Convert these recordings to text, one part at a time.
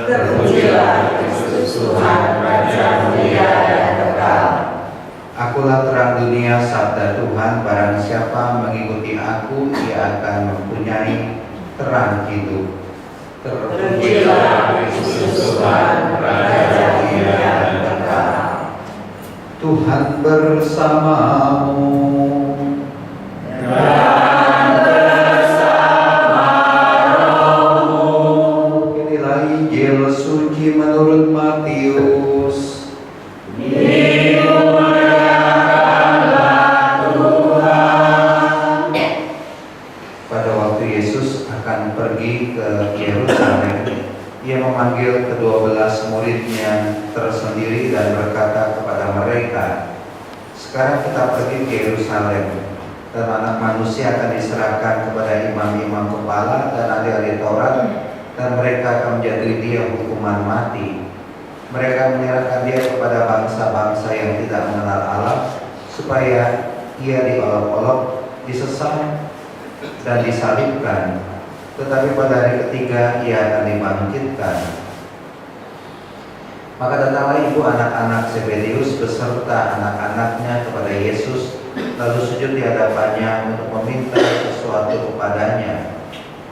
Terpujilah Kristus Tuhan, Raja mulia dan kekal. Akulah terang dunia, sabda Tuhan. Barang siapa mengikuti aku, ia akan mempunyai terang hidup. Terpujilah Kristus Tuhan, Raja mulia dan kekal. Tuhan bersamamu. Dan bersama rohmu. Inilah Injil suci menurut Matius. Dimuliakanlah Tuhan. Pada waktu Yesus akan pergi ke Yerusalem, ia memanggil ke-12 muridnya tersendiri dan berkata kepada mereka, "Sekarang kita pergi ke Yerusalem, dan Anak Manusia akan diserahkan kepada imam-imam kepala dan ahli-ahli Taurat, dan mereka akan menjatuhi dia hukuman mati. Mereka menyerahkan dia kepada bangsa-bangsa yang tidak mengenal Allah, supaya ia diolok-olok, disesat, dan disalibkan. Tetapi pada hari ketiga ia akan dibangkitkan." Maka datanglah ibu anak-anak Zebedeus beserta anak-anaknya kepada Yesus, lalu sujud di hadapannya untuk meminta sesuatu kepadanya.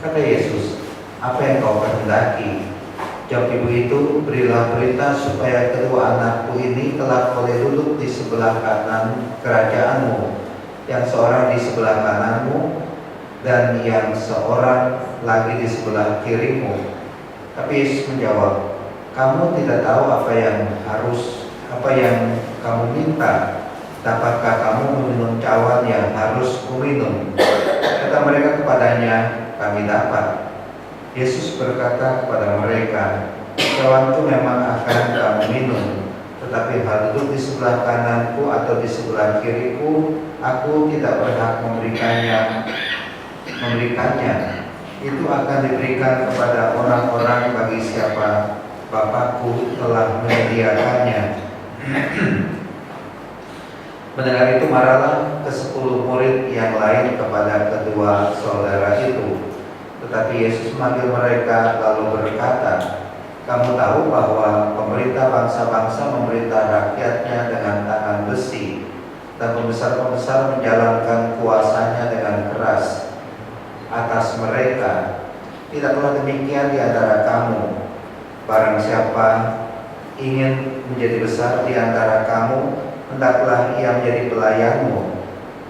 Kata Yesus, "Apa yang kau kehendaki?" Jawab ibu itu, "Berilah berita supaya kedua anakku ini kelak boleh duduk di sebelah kanan kerajaanmu, yang seorang di sebelah kananmu dan yang seorang lagi di sebelah kirimu." Tapi Yesus menjawab, "Kamu tidak tahu apa yang kamu minta. Dapatkah kamu meminum cawan yang harus kuminum?" Kata mereka kepadanya, "Kami dapat." Yesus berkata kepada mereka, "Cawanku memang akan kamu minum, tetapi hal duduk di sebelah kananku atau di sebelah kiriku, aku tidak berhak memberikannya. Itu akan diberikan kepada orang-orang bagi siapa Bapakku telah menyediakannya." Mendengar itu marahlah ke-10 murid yang lain kepada kedua saudara itu. Tetapi Yesus memanggil mereka lalu berkata, "Kamu tahu bahwa pemerintah bangsa-bangsa memerintah rakyatnya dengan tangan besi, dan pembesar-pembesar menjalankan kuasanya dengan keras atas mereka. Tidaklah demikian di antara kamu. Barang siapa ingin menjadi besar di antara kamu, hendaklah ia menjadi pelayanmu.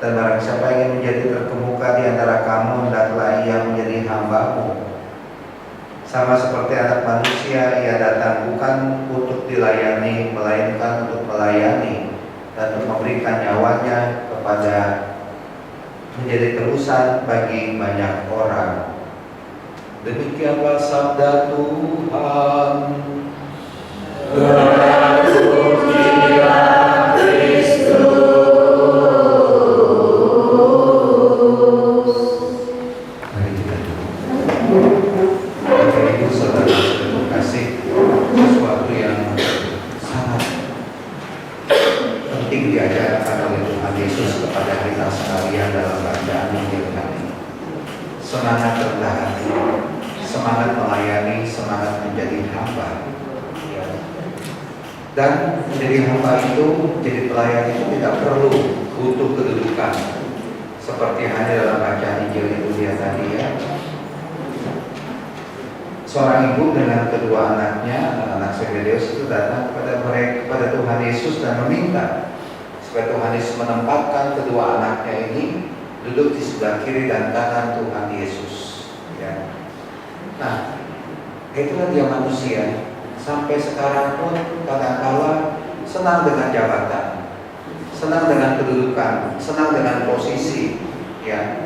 Dan barang siapa ingin menjadi terkemuka di antara kamu, hendaklah ia menjadi hambamu. Sama seperti Anak Manusia, ia datang bukan untuk dilayani, melainkan untuk melayani, dan untuk memberikan nyawanya kepada menjadi tebusan bagi banyak orang." Demikianlah sabda Tuhan. Terpujilah Kristus. Mari kita duduk. Bapak Ibu Saudara terkasih, sesuatu yang sangat penting diajarkan oleh Tuhan Yesus kepada kita sekalian dalam bacaan Injil kali. Semangat rendah hati, semangat melayani, semangat menjadi hamba. Dan menjadi hamba itu, menjadi pelayan itu tidak perlu butuh kedudukan. Seperti hanya dalam bacaan Injil itu dia tadi ya. Seorang ibu dengan kedua anaknya, anak-anak Zebedeus itu datang kepada Tuhan Yesus dan meminta supaya Tuhan Yesus menempatkan kedua anaknya ini duduk di sebelah kiri dan kanan Tuhan Yesus. Ya. Nah, itulah dia manusia. Sampai sekarang pun kadang-kala senang dengan jabatan, senang dengan kedudukan, senang dengan posisi, ya.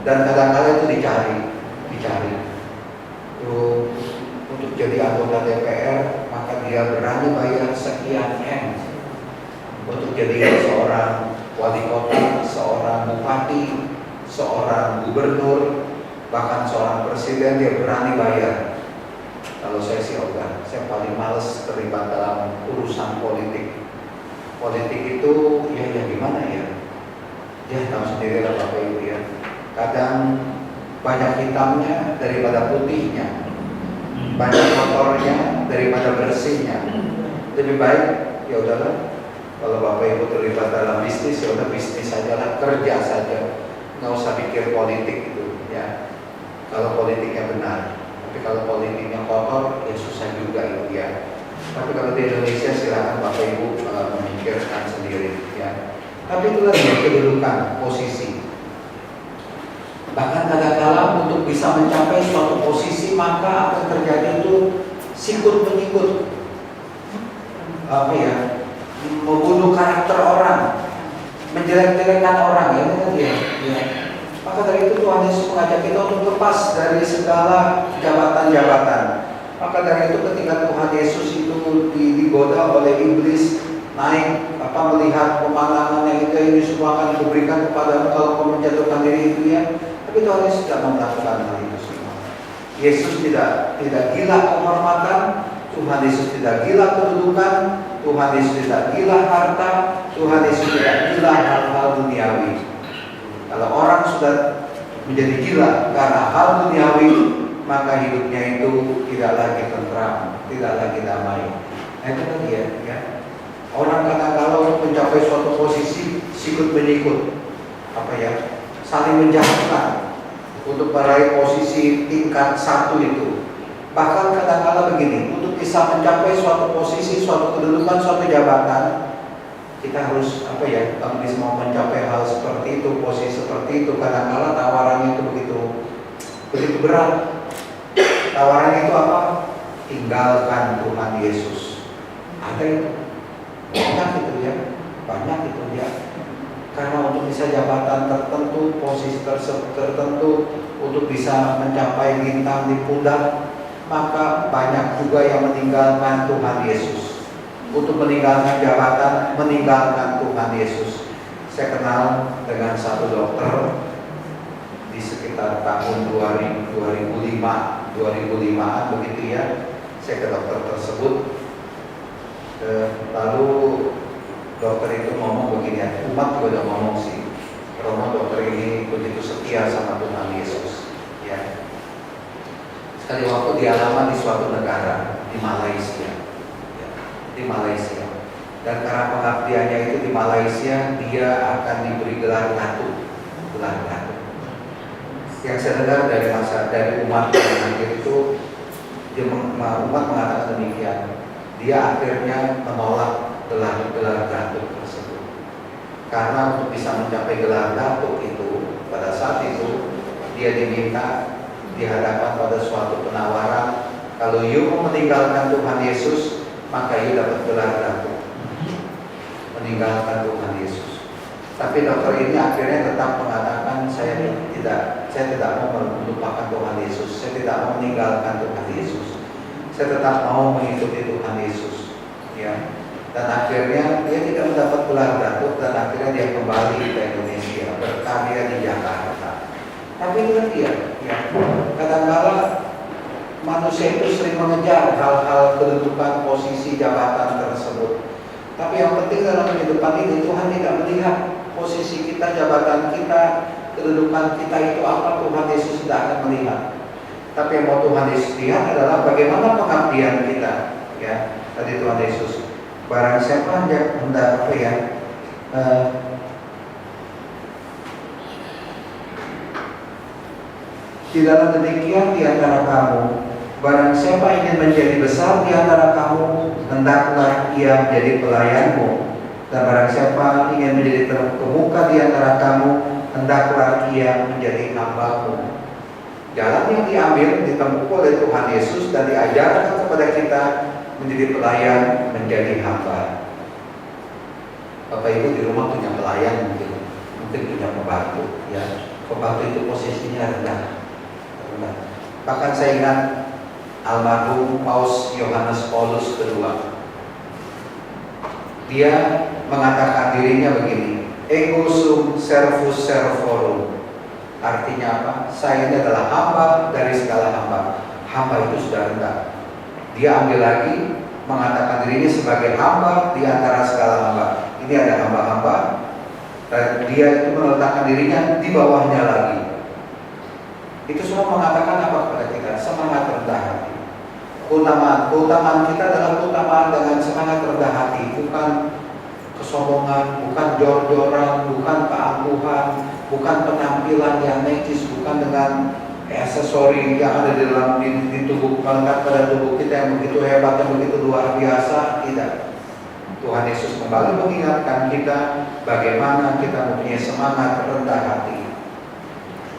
Dan kadang-kala itu dicari. Untuk jadi anggota DPR, maka dia berani bayar sekian M. Untuk jadi seorang wali kota, seorang bupati, seorang gubernur, bahkan seorang presiden, dia berani bayar. Kalau saya sih ogah, saya paling males terlibat dalam urusan politik. Politik itu ya gimana ya? Ya tahu sendiri lah Bapak Ibu ya. Kadang banyak hitamnya daripada putihnya. banyak kotornya daripada bersihnya. Lebih baik ya udahlah, kalau Bapak Ibu terlibat dalam bisnis, ya udah bisnis saja lah, kerja saja, nggak usah pikir politik itu ya. Kalau politiknya benar, tapi kalau politiknya kotor, ya susah juga itu ya. Tapi kalau di Indonesia silakan Bapak Ibu memikirkan sendiri ya. Tapi itulah dia kedudukan, posisi. Bahkan kadang-kadang untuk bisa mencapai suatu posisi maka akan terjadi itu sikut menyikut, apa ya, membunuh karakter orang, menjelek-jelekan orang, ya kan dia. Ya. Maka dari itu Tuhan Yesus mengajak kita untuk lepas dari segala jabatan-jabatan. Maka dari itu ketika Tuhan Yesus itu digoda oleh iblis, naik melihat pemandangan yang itu, ini semua akan diberikan kepada kalau kau menjatuhkan diri itu ya. Tapi Tuhan Yesus tidak melakukan hal itu semua. Yesus tidak gila kehormatan, Tuhan Yesus tidak gila kedudukan, Tuhan Yesus tidak gila harta, Tuhan Yesus tidak gila hal-hal duniawi. Kalau orang sudah menjadi gila karena hal duniawi, maka hidupnya itu tidak lagi tentram, tidak lagi damai. Nah, itu kan dia ya. Orang kadang-kadang mencapai suatu posisi sikut menyikut, saling menjatuhkan untuk meraih posisi tingkat satu itu. Bahkan kadang-kadang begini, untuk bisa mencapai suatu posisi, suatu kedudukan, suatu jabatan, kita harus kalau bisa mau mencapai hal seperti itu, posisi seperti itu, kadang-kadang tawarannya itu begitu berat. Tawaran itu apa? Tinggalkan Tuhan Yesus. Ada itu. Banyak itu ya, banyak itu ya. Karena untuk bisa jabatan tertentu, posisi tertentu, untuk bisa mencapai bintang di pundak, maka banyak juga yang meninggalkan Tuhan Yesus. Untuk meninggalkan jabatan, meninggalkan Tuhan Yesus. Saya kenal dengan satu dokter di sekitar tahun 2005-an begitu ya. Saya ke dokter tersebut. Lalu dokter itu ngomong begini ya, umat juga udah ngomong sih, Romo dokter ini begitu setia sama Tuhan Yesus ya. Sekali waktu dialaman di suatu negara di Malaysia ya, di Malaysia, dan karena pengabdiannya itu di Malaysia, dia akan diberi gelar datuk. Yang saya dengar dari umat yang hadir itu, umat mengatakan demikian. Dia akhirnya menolak gelar datuk tersebut. Karena untuk bisa mencapai gelar datuk itu, pada saat itu dia diminta dihadapkan pada suatu penawaran, kalau you mau meninggalkan Tuhan Yesus, maka you dapat gelar datuk. Meninggalkan Tuhan Yesus. Tapi dokter ini akhirnya tetap mengatakan saya tidak mau melupakan Tuhan Yesus, saya tidak mau meninggalkan Tuhan Yesus. Saya tetap mau mengikuti Tuhan Yesus ya. Dan akhirnya dia tidak mendapat gelar datuk, dan akhirnya dia kembali ke Indonesia, berkarya di Jakarta. Tapi itu dia ya. Kadang-kadang manusia itu sering mengejar hal-hal kedudukan, posisi, jabatan tersebut. Tapi yang penting dalam kehidupan ini, Tuhan tidak melihat posisi kita, jabatan kita, kedudukan kita itu apa. Tuhan Yesus tidak akan melihat. Tapi yang mau Tuhan Yesus lihat adalah bagaimana pengabdian kita ya. Tadi Tuhan Yesus, barang siapa yang hendak di dalam demikian di antara kamu, barang siapa ingin menjadi besar di antara kamu, hendaklah ia menjadi pelayanmu. Dan barang siapa ingin menjadi terkemuka di antara kamu, hendaklah ia menjadi hambamu. Jalan yang diambil ditempuh oleh Tuhan Yesus dan diajarkan kepada kita menjadi pelayan, menjadi hamba. Bapak Ibu di rumah punya pelayan, mungkin punya pembantu ya. Pembantu itu posisinya rendah. Bahkan saya ingat almarhum Paus Yohanes Paulus II. Dia mengatakan dirinya begini, ego sum servus servorum. Artinya apa? Saya ini adalah hamba dari segala hamba. Hamba itu sudah rendah. Dia ambil lagi mengatakan dirinya sebagai hamba di antara segala hamba. Ini ada hamba-hamba, dan dia itu meletakkan dirinya di bawahnya lagi. Itu semua mengatakan apa kepada kita? Semangat rendah hati. Keutamaan kita adalah keutamaan dengan semangat rendah hati, bukan kesombongan, bukan jor-joran, bukan keangkuhan, bukan penampilan yang necis, bukan dengan aksesori yang ada di dalam di tubuh, melekat pada tubuh kita yang begitu hebat, yang begitu luar biasa. Tidak. Tuhan Yesus kembali mengingatkan kita bagaimana kita mempunyai semangat rendah hati.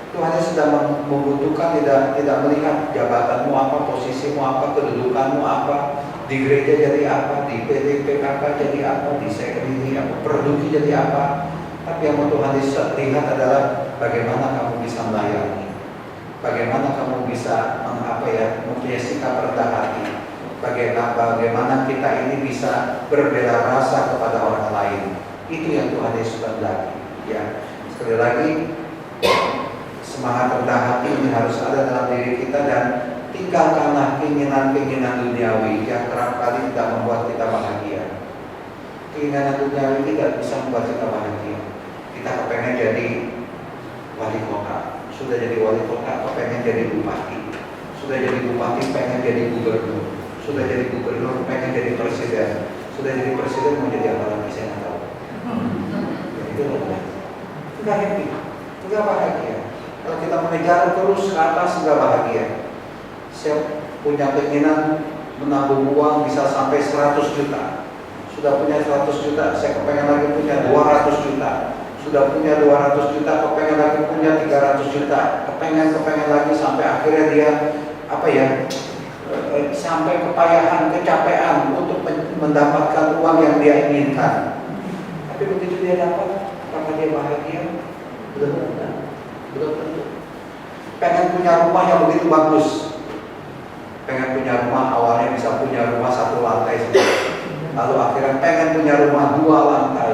Tuhan Yesus sedang membutuhkan, tidak melihat jabatanmu apa, posisimu apa, kedudukanmu apa, di gereja jadi apa, di PKK jadi apa, di sekretari apa, perduki jadi apa. Tapi yang Tuhan Yesus lihat adalah bagaimana kamu bisa melayani, bagaimana kamu bisa mempunyai sikap rendah hati, bagaimana kita ini bisa berbela rasa kepada orang lain. Itu yang Tuhan Yesus kehendaki. Ya, sekali lagi, semangat rendah hati ini harus ada dalam diri kita, dan tinggalkanlah keinginan-keinginan duniawi yang kerap kali tidak membuat kita bahagia. Keinginan duniawi tidak bisa membuat kita bahagia. Kita kepengen jadi wali kota, sudah jadi wali kota kepengen jadi bupati, sudah jadi bupati pengen jadi gubernur, sudah jadi gubernur pengen jadi presiden, sudah jadi presiden mau jadi apa lagi saya nggak tahu. Itu nggak happy, nggak bahagia. Kalau kita mengejar terus ke atas nggak bahagia. Saya punya keinginan menabung uang bisa sampai 100 juta. Sudah punya 100 juta, saya kepengen lagi punya 200 juta. Sudah punya 200 juta, kepengen lagi punya 300 juta. Kepengen lagi sampai akhirnya dia sampai kepayahan, kecapean untuk mendapatkan uang yang dia inginkan. Tapi begitu dia dapat, apakah dia bahagia? Belum tentu. Pengen punya rumah yang begitu bagus. Pengen punya rumah, awalnya bisa punya rumah 1 lantai, lalu akhirnya pengen punya rumah 2 lantai,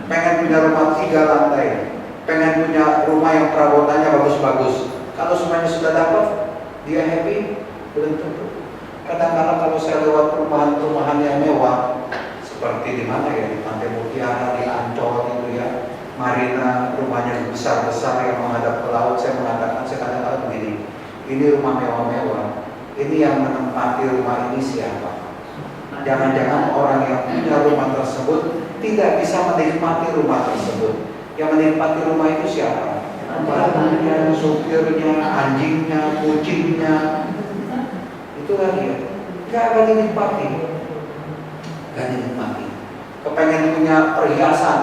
pengen punya rumah 3 lantai, pengen punya rumah yang perabotannya bagus-bagus. Kalau semuanya sudah dapat, dia happy? Belum tentu. Kadang-kadang kalau saya lewat perumahan-perumahan yang mewah, seperti di mana ya, di Pantai Mutiara, di Ancol itu ya, Marina, rumahnya besar-besar yang menghadap ke laut, saya mengatakan, saya kadang-kadang begini, ini rumah mewah-mewah, ini yang menempati rumah ini siapa? Jangan-jangan orang yang punya rumah tersebut tidak bisa menikmati rumah tersebut. Yang menikmati rumah itu siapa? Bapaknya, supirnya, anjingnya, kucingnya. Itulah dia. Gak dinikmati. Kepengen punya perhiasan,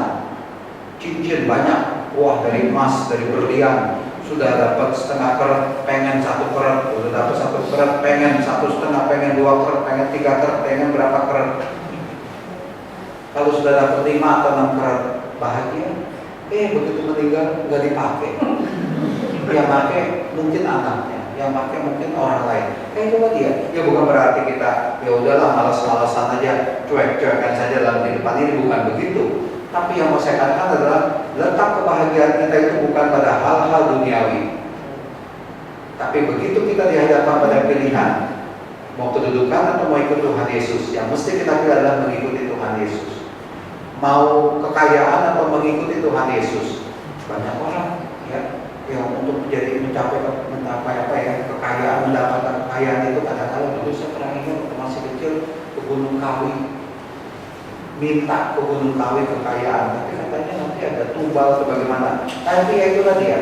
cincin banyak, wah dari emas, dari berlian. Sudah dapat setengah karat, pengen 1 karat. Sudah dapat 1 karat, pengen 1,5, pengen 2 karat, pengen 3 karat, pengen berapa karat. Kalau sudah dapat 5 atau 6 karat, bahagia. Begitu meninggal nggak dipakai. Yang pakai mungkin anaknya, yang pakai mungkin orang lain. Itu dia. Ya bukan berarti kita ya udahlah malas-malasan aja, cuek-cuekan saja dalam kehidupan ini, bukan begitu. Tapi yang mau saya katakan adalah letak kebahagiaan kita itu bukan pada hal-hal duniawi. Tapi begitu kita dihadapkan pada pilihan, mau kedudukan atau mau ikut Tuhan Yesus, yang mesti kita pilih adalah mengikuti Tuhan Yesus. Mau kekayaan atau mengikuti Tuhan Yesus. Banyak orang ya yang untuk mencapai kekayaan, mendapatkan kekayaan itu kadang-kadang dulu saya pernah ingat waktu masih kecil ke Gunung Kawi, minta ke Gunung Kawi kekayaan, tapi katanya nanti ada tumbal sebagaimana. Tapi ya itulah dia.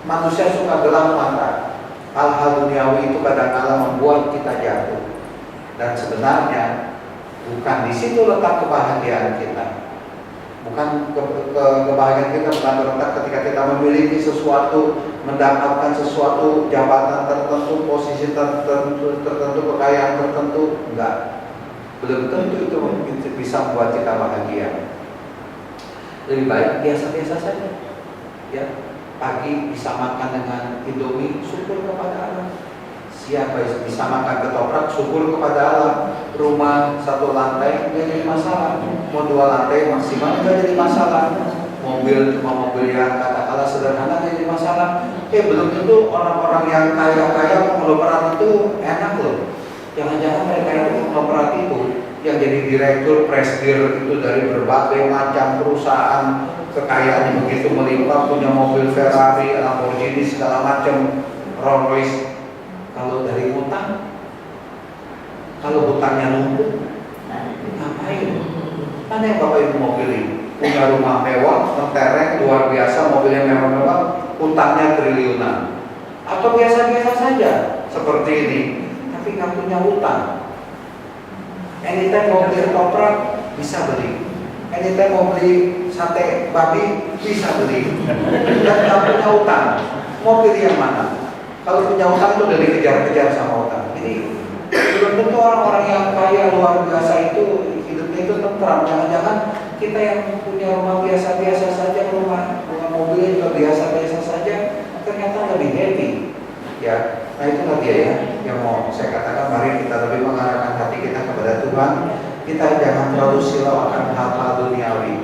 Manusia suka gelap mata. Hal-hal duniawi itu kadang-kadang membuat kita jatuh. Dan sebenarnya bukan di situ letak kebahagiaan kita. Bukan kebahagiaan kita bukan terletak ketika kita memiliki sesuatu, mendapatkan sesuatu, jabatan tertentu, posisi tertentu, kekayaan tertentu. Enggak. Belum tentu itu bisa membuat kita bahagia. Lebih baik biasa-biasa saja. Ya, pagi bisa makan dengan Indomie, syukur kepada Allah. Siapa bisa makan ketoprak, syukur kepada Allah. Rumah 1 lantai nggak jadi masalah, mau 2 lantai maksimal nggak jadi masalah. Mobil cuma mobil yang katakanlah sederhana nggak jadi masalah. Belum tentu orang-orang yang kaya-kaya konglomerat itu enak loh. Jangan-jangan mereka itu konglomerat itu yang jadi direktur, presidir itu dari berbagai macam perusahaan, kekayaannya begitu melimpah, punya mobil Ferrari, Lamborghini segala macam, Rolls Royce. Kalau dari utang Kalau hutangnya numpuk, ngapain? Mana yang Bapak Ibu mau pilih? Punya rumah mewah, mentereng, luar biasa, mobilnya mewah-mewah, hutangnya triliunan. Atau biasa-biasa saja, seperti ini, tapi nggak punya hutang. Anytime mau beli ketoprak, bisa beli. Anytime mau beli sate babi, bisa beli. Dan nggak punya hutang. Mau pilih yang mana? Kalau punya hutang itu udah dikejar-kejar sama hutang. Jadi belum tentu orang-orang yang kaya luar biasa itu hidupnya itu tentram. Jangan-jangan kita yang punya rumah biasa-biasa saja, rumah mobilnya juga biasa-biasa saja, ternyata lebih happy. Ya, nah itulah dia ya yang mau saya katakan. Mari kita lebih mengarahkan hati kita kepada Tuhan. Kita jangan terlalu silau akan hal-hal duniawi.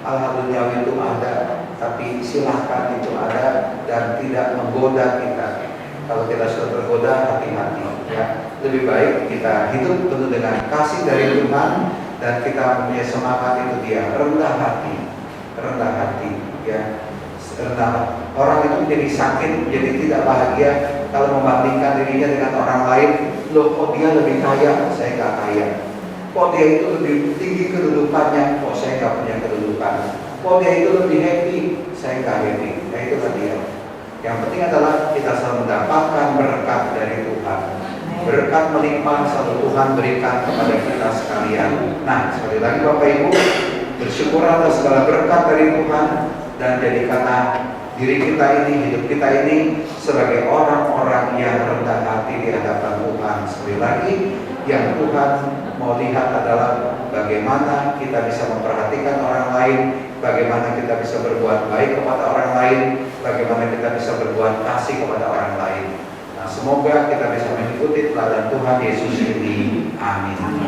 Hal-hal duniawi itu ada, tapi silahkan itu ada dan tidak menggoda kita. Kalau kita sudah tergoda, hati-hati ya. Lebih baik kita hidup penuh dengan kasih dari Tuhan dan kita punya semangat, itu dia rendah hati ya. Rendah. Orang itu menjadi sakit, jadi tidak bahagia kalau membandingkan dirinya dengan orang lain. Loh, kok dia lebih kaya, saya nggak kaya. Kok dia itu lebih tinggi kedudukannya, kok saya nggak punya kedudukan. Kok dia itu lebih happy, saya nggak happy. Nah itulah dia. Yang penting adalah kita selalu mendapatkan berkat dari Tuhan. Berkat melimpah selalu Tuhan berikan kepada kita sekalian. Nah, sekali lagi Bapak Ibu, bersyukur atas segala berkat dari Tuhan dan jadikanlah diri kita ini, hidup kita ini sebagai orang-orang yang rendah hati di hadapan Tuhan. Sekali lagi, yang Tuhan mau lihat adalah bagaimana kita bisa memperhatikan orang lain, bagaimana kita bisa berbuat baik kepada orang lain, bagaimana kita bisa berbuat kasih kepada orang lain. Nah, semoga kita bisa mengikuti teladan Tuhan Yesus ini. Amin.